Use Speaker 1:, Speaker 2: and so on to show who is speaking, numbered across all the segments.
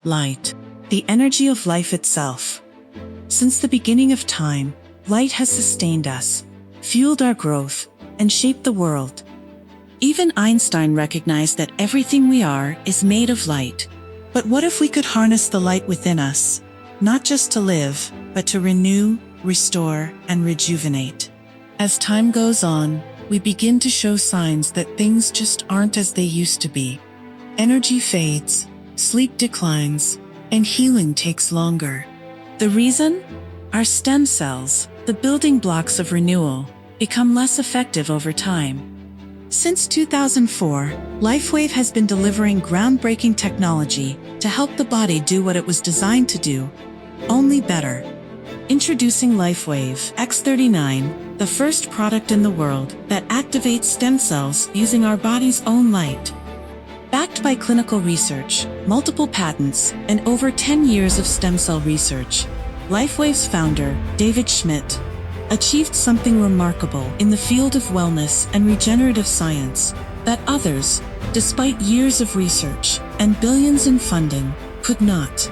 Speaker 1: Light, the energy of life itself. Since the beginning of time, light has sustained us, fueled our growth, and shaped the world. Even Einstein recognized that everything we are is made of light. But what if we could harness the light within us, not just to live, but to renew, restore, and rejuvenate? As time goes on, we begin to show signs that things just aren't as they used to be. Energy fades, sleep declines, and healing takes longer. The reason? Our stem cells, the building blocks of renewal, become less effective over time. Since 2004, Lifewave has been delivering groundbreaking technology to help the body do what it was designed to do, only better. Introducing Lifewave X39, the first product in the world that activates stem cells using our body's own light. Backed by clinical research, multiple patents, and over 10 years of stem cell research, Lifewave's founder, David Schmidt, achieved something remarkable in the field of wellness and regenerative science that others, despite years of research and billions in funding, could not.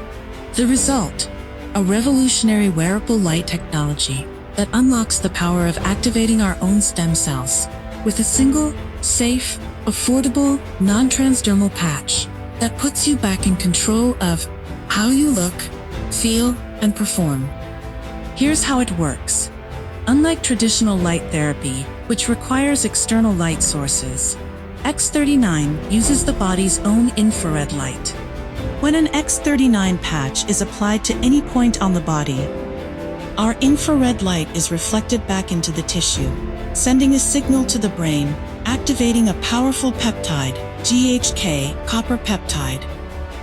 Speaker 1: The result? A revolutionary wearable light technology that unlocks the power of activating our own stem cells with a single, safe, affordable, non-transdermal patch that puts you back in control of how you look, feel, and perform. Here's how it works. Unlike traditional light therapy, which requires external light sources, X39 uses the body's own infrared light. When an X39 patch is applied to any point on the body, our infrared light is reflected back into the tissue, sending a signal to the brain, activating a powerful peptide, GHK, copper peptide,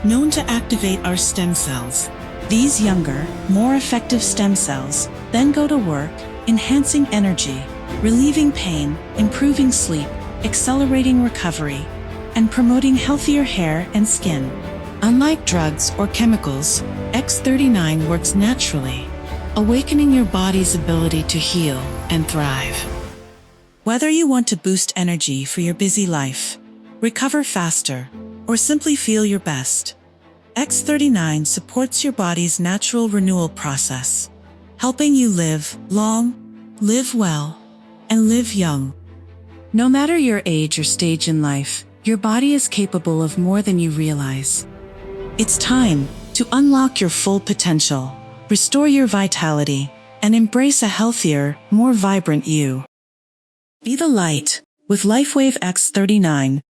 Speaker 1: known to activate our stem cells. These younger, more effective stem cells then go to work, enhancing energy, relieving pain, improving sleep, accelerating recovery, and promoting healthier hair and skin. Unlike drugs or chemicals, X39 works naturally, awakening your body's ability to heal and thrive. Whether you want to boost energy for your busy life, recover faster, or simply feel your best, X39 supports your body's natural renewal process, helping you live long, live well, and live young. No matter your age or stage in life, your body is capable of more than you realize. It's time to unlock your full potential, restore your vitality, and embrace a healthier, more vibrant you. Be the light with Lifewave X39.